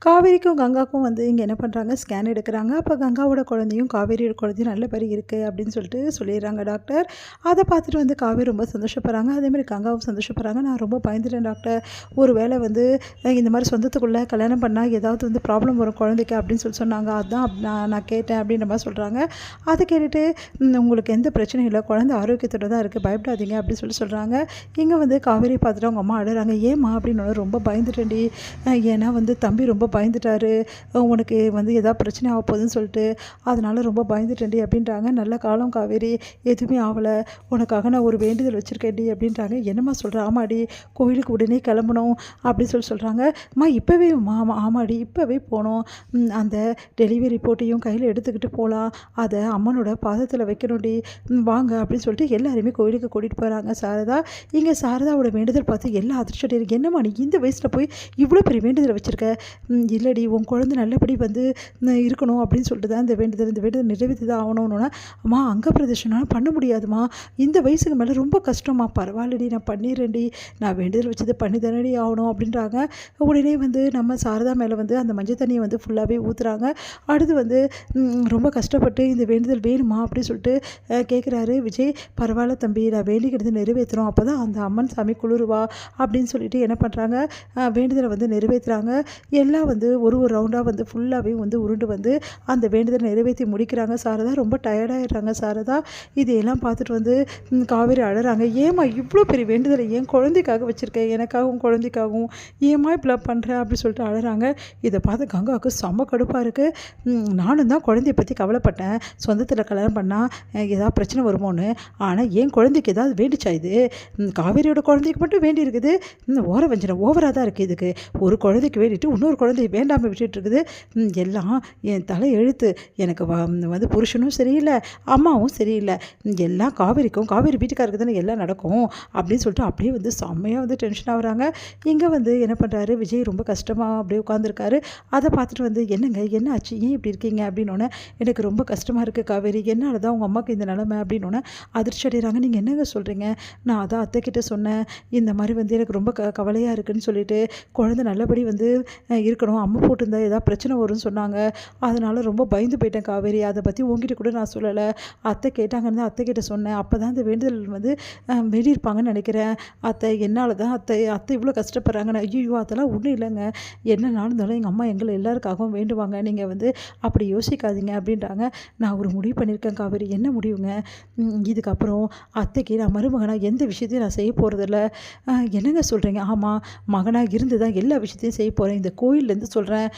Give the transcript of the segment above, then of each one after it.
காவேரிக்கும் கங்காவுக்கும் வந்து இங்கே என்ன பண்ணுறாங்க, ஸ்கேன் எடுக்கிறாங்க. அப்போ கங்காவோட குழந்தையும் காவேரியோட குழந்தையும் நல்ல பேர் இருக்குது அப்படின்னு சொல்லிட்டு சொல்லிடுறாங்க டாக்டர். அதை பார்த்துட்டு வந்து காவேரி ரொம்ப சந்தோஷப்படுறாங்க. அதேமாதிரி கங்காவும் சந்தோஷப்படுறாங்க. நான் ரொம்ப பயந்துட்டேன் டாக்டர், ஒரு வேளை வந்து இந்த மாதிரி சொந்தத்துக்குள்ளே கல்யாணம் பண்ணால் ஏதாவது வந்து ப்ராப்ளம் வரும் குழந்தைக்கு அப்படின்னு சொல்லி சொன்னாங்க. அதுதான் நான் கேட்டேன் அப்படின்ற மாதிரி சொல்கிறாங்க. அதை கேட்டுட்டு உங்களுக்கு எந்த பிரச்சனையும் இல்லை, குழந்தை ஆரோக்கியத்தோடு தான் இருக்குது, பயப்படாதீங்க அப்படின்னு சொல்லி சொல்கிறாங்க. இங்கே வந்து காவேரி பார்த்துட்டு அவங்க அம்மா அழுறாங்க. ஏம்மா அப்படின்னு ரொம்ப பயந்துட்டேன்டி, ஏன்னா வந்து தம்பி ரொம்ப பயந்துட்டாரு, உனக்கு வந்து எதாவது பிரச்சனை ஆக போகுதுன்னு சொல்லிட்டு அதனால் ரொம்ப பயந்துட்டேன்டி அப்படின்றாங்க. நல்ல காலம் காவேரி, எதுவுமே ஆகலை, உனக்காக நான் ஒரு வேண்டுதல் வச்சுருக்கேன்டி அப்படின்றாங்க. என்னம்மா சொல்கிற? ஆமாடி, கோயிலுக்கு உடனே கிளம்பணும் அப்படின்னு சொல்கிறாங்க. அம்மா இப்போவே ஆமாடி இப்போவே போகணும், அந்த டெலிவரி ரிப்போர்ட்டையும் கையில் எடுத்துக்கிட்டு போகலாம், அதை அம்மனோட பாதத்தில் வைக்கணும்டி, வாங்க அப்படின்னு சொல்லிட்டு எல்லாருமே கோயிலுக்கு கூட்டிகிட்டு போகிறாங்க. சாரதா இங்கே சாரதாவோட வேண்டுதல் பார்த்து எல்லா அதிர்ஷ்டம் இருக்குது. என்னம்மா நீ இந்த வயசில் போய் இவ்வளோ பெரிய வேண்டுதல் வச்சுருக்க? இல்லடி, உன் குழந்தை நல்லபடி வந்து இருக்கணும் அப்படின்னு சொல்லிட்டு தான் இந்த வேண்டுதல் நிறைவேற்றி தான் ஆகணும்னா, அம்மா அங்க பிரதர்ஷனம் பண்ண முடியாதுமா, இந்த வயசுக்கு மேலே ரொம்ப கஷ்டமா. பரவாயில்லடி, நான் பண்ணிடுறேன்டி, நான் வேண்டுதல் வச்சது பண்ணி தானடி ஆகணும் அப்படின்றாங்க. உடனே வந்து நம்ம சாரதா மேலே வந்து அந்த மஞ்சள் தண்ணியை வந்து ஃபுல்லாகவே ஊற்றுறாங்க. அடுத்து வந்து ரொம்ப கஷ்டப்பட்டு இந்த வேண்டுதல் வேணுமா அப்படின்னு சொல்லிட்டு கேட்குறாரு விஜய். பரவாயில்ல தம்பி, நான் வேண்டிக்கிறது நிறைவேற்றுறோம், அப்போ தான் அந்த அம்மன் சாமி குளிருவா அப்படின்னு சொல்லிட்டு என்ன பண்ணுறாங்க, வேண்டுதலை வந்து நிறைவேற்றுறாங்க. எல்லாம் வந்து ஒரு ரவுண்டாக வந்து ஃபுல்லாகவே வந்து உருண்டு வந்து அந்த வேண்டுதலை நிறைவேற்றி முடிக்கிறாங்க. சாரதா ரொம்ப டயர்டாகிடுறாங்க. சாரதா இதையெல்லாம் பார்த்துட்டு வந்து காவேரி அழறாங்க. ஏம்மா இவ்வளோ பெரிய வேண்டுதலை என் குழந்தைக்காக வச்சுருக்கேன், எனக்காகவும் குழந்தைக்காகவும், ஏம்மா இப்படிலாம் பண்ணுறேன் அப்படின்னு சொல்லிட்டு அழறாங்க. இதை பார்த்து கங்காவுக்கு செம்ம கடுப்பாக இருக்குது. நானும் தான் குழந்தைய பற்றி கவலைப்பட்டேன், சொந்தத்தில் கல்யாணம் பண்ணால் ஏதாவது பிரச்சனை வருமோன்னு. ஆனால் என் குழந்தைக்கு ஏதாவது வேண்டிச்சா? இது காவேரியோட குழந்தைக்கு மட்டும் வேண்டி இருக்குது. ஓர வஞ்சனை ஓவராக தான் இருக்குது. இதுக்கு ஒரு குழந்தைக்கு வேண்டிட்டு இன்னொரு குழந்தைய வேண்டாமல் விட்டுட்டு இருக்குது. எல்லாம் என் தலை எழுத்து. எனக்கு வந்து புருஷனும் சரியில்லை, அம்மாவும் சரியில்லை, எல்லாம் காவேரி வீட்டுக்காருக்கு தானே எல்லாம் நடக்கும் அப்படின்னு சொல்லிட்டு அப்படியே வந்து செம்மையாக வந்து டென்ஷன் ஆகுறாங்க. இங்கே வந்து என்ன பண்ணுறாரு விஜய், ரொம்ப கஷ்டமாக அப்படியே உட்காந்துருக்காரு. அதை பார்த்துட்டு வந்து என்னங்க என்ன ஆச்சு, ஏன் இப்படி இருக்கீங்க அப்படின்னோடனே, எனக்கு ரொம்ப கஷ்டமாக இருக்குது காவேரி, என்னால் தான் உங்கள் அம்மாவுக்கு இந்த நிலைமை அப்படின்னோடனே அதிர்ச்சி அடைகிறாங்க. நீங்கள் என்னங்க சொல்கிறீங்க? நான் அதான் அத்தைக்கிட்ட சொன்னேன், இந்த மாதிரி வந்து எனக்கு ரொம்ப கவலையாக இருக்குதுன்னு சொல்லிட்டு, குழந்தை நல்லபடி வந்து இருக்கணும், அம்மா போட்டிருந்தா ஏதாவது பிரச்சனை வரும்னு சொன்னாங்க, அதனால் ரொம்ப பயந்து போயிட்டேன் காவேரி, அதை பற்றி உங்ககிட்ட கூட நான் சொல்லலை, அத்தை கேட்டாங்கன்னு தான் அத்தைக்கிட்ட சொன்னேன், அப்போ தான் இந்த வேண்டுதல் வந்து வெளியிருப்பாங்கன்னு நினைக்கிறேன் அத்தை, என்னால் தான் அத்தை இவ்வளோ கஷ்டப்படுறாங்க. ஐயோ அதெல்லாம் ஒன்றும் இல்லைங்க, என்ன இருந்தாலும் எங்கள் அம்மா எங்களை எல்லாருக்காகவும் வேண்டுவாங்க, நீங்கள் வந்து அப்படி யோசிக்காதீங்க அப்படின்றாங்க. நான் ஒரு முடிவு பண்ணியிருக்கேன் காவேரி. என்ன முடிவுங்க? இதுக்கப்புறம் அத்தைக்கு நான் மருமகனாக எந்த விஷயத்தையும் நான் செய்ய போகிறதில்ல. என்னங்க சொல்கிறீங்க? ஆமாம், மகனாக இருந்து தான் எல்லா விஷயத்தையும் செய்ய போகிறேன். இந்த கோயிலேருந்து சொல்கிறேன்,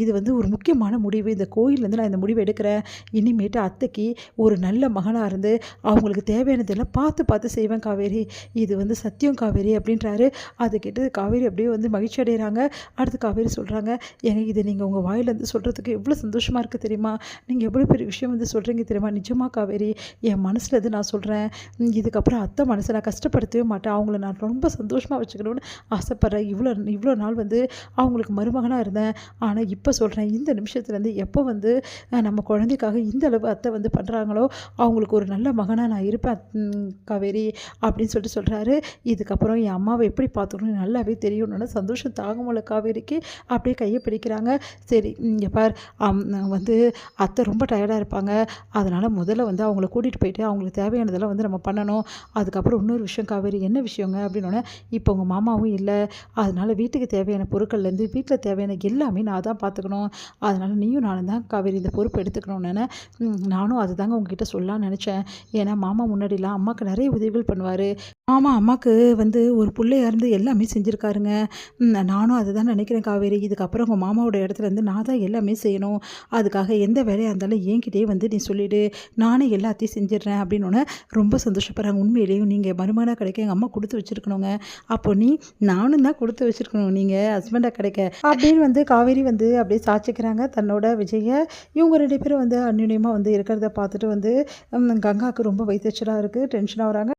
இது வந்து ஒரு முக்கியமான முடிவு. இந்த கோயிலேருந்து நான் இந்த முடிவு எடுக்கிறேன். இனிமேட்டு அத்தைக்கு ஒரு நல்ல மகனாக இருந்து அவங்களுக்கு தேவையானதெல்லாம் பார்த்து செய்வேன் காவேரி, இது வந்து சத்தியம் காவேரி அப்படின்றாரு. அதை கேட்டு காவேரி அப்படியே வந்து மகிழ்ச்சி அடைகிறாங்க. அடுத்து காவேரி சொல்கிறாங்க, ஏங்க இது நீங்கள் உங்கள் வாயிலேருந்து சொல்கிறதுக்கு எவ்வளோ சந்தோஷமாக இருக்குது தெரியுமா? நீங்கள் எவ்வளோ பெரிய விஷயம் வந்து சொல்கிறீங்க தெரியுமா? நிஜமாக காவேரி, என் மனசில் இது நான் சொல்கிறேன், இதுக்கப்புறம் அத்தை மனசை நான் கஷ்டப்படுத்தவே மாட்டேன், அவங்கள நான் ரொம்ப சந்தோஷமாக வச்சுக்கணும்னு ஆசைப்பட்றேன். இவ்வளோ நாள் வந்து அவங்களுக்கு மருமகனாக இருந்தேன், ஆனால் இப்போ சொல்கிறேன், இந்த நிமிஷத்துலேருந்து எப்போ வந்து நம்ம குழந்தைக்காக இந்த அளவு அத்தை வந்து பண்ணுறாங்களோ அவங்களுக்கு ஒரு நல்ல மகனாக நான் இருப்பேன் காவேரி அப்படின்னு சொல்கிறாரு. இதுக்கப்புறம் என் அம்மாவை எப்படி பார்த்துக்கணும்னு நல்லாவே தெரியும்னு சந்தோஷம் தாங்க முடியல காவேரிக்கு. அப்படியே கையை பிடிக்கிறாங்க. சரி இங்கே பார், வந்து அத்தை ரொம்ப டயர்டாக இருப்பாங்க, அதனால் முதல்ல வந்து அவங்கள கூட்டிகிட்டு போயிட்டு அவங்களுக்கு தேவையானதெல்லாம் வந்து நம்ம பண்ணணும். அதுக்கப்புறம் இன்னொரு விஷயம் காவேரி. என்ன விஷயங்க அப்படின்னோடனே, இப்போ உங்கள் மாமாவும் இல்லை, அதனால் வீட்டுக்கு தேவையான பொருட்கள்லேருந்து வீட்டில் தேவையான எல்லாமே நான் தான் பார்த்துக்கணும், அதனால் நீயும் நானும் தான் காவேரி இந்த பொறுப்பு எடுத்துக்கணும்னு நானும் அது தாங்க உங்ககிட்ட சொல்லலாம்னு நினச்சேன். ஏன்னா மாமா முன்னாடிலாம் அம்மாவுக்கு நிறைய உதவிகள் பண்ணுவார், மாமா அம்மாவுக்கு வந்து ஒரு பிள்ளையா இருந்து எல்லாமே செஞ்சுருக்காருங்க. நானும் அதை தான் நினைக்கிறேன் காவேரி, இதுக்கப்புறம் உங்கள் மாமாவோட இடத்துலேருந்து நான் தான் எல்லாமே செய்யணும், அதுக்காக எந்த வேலையாக இருந்தாலும் என்கிட்டயே வந்து நீ சொல்லிவிடு, நானே எல்லாத்தையும் செஞ்சிடுறேன் அப்படின்னு ரொம்ப சந்தோஷப்படுறாங்க. உண்மையிலேயும் நீங்கள் மருமகனாக கிடைக்க எங்கள் அம்மா கொடுத்து வச்சுருக்கணுங்க, அப்போ நானும் தான் கொடுத்து வச்சுருக்கணும் நீங்கள் ஹஸ்பண்டாக கிடைக்க அப்படின்னு வந்து காவேரி வந்து அப்படியே சாட்சிக்கிறாங்க தன்னோட விஜயை. இவங்க 2 பேரும் வந்து அந்யுன்யமாக வந்து இருக்கிறத பார்த்துட்டு வந்து கங்காவுக்கு ரொம்ப வயிற்றுச்சலாக இருக்குது, டென்ஷன் ஆகுறாங்க.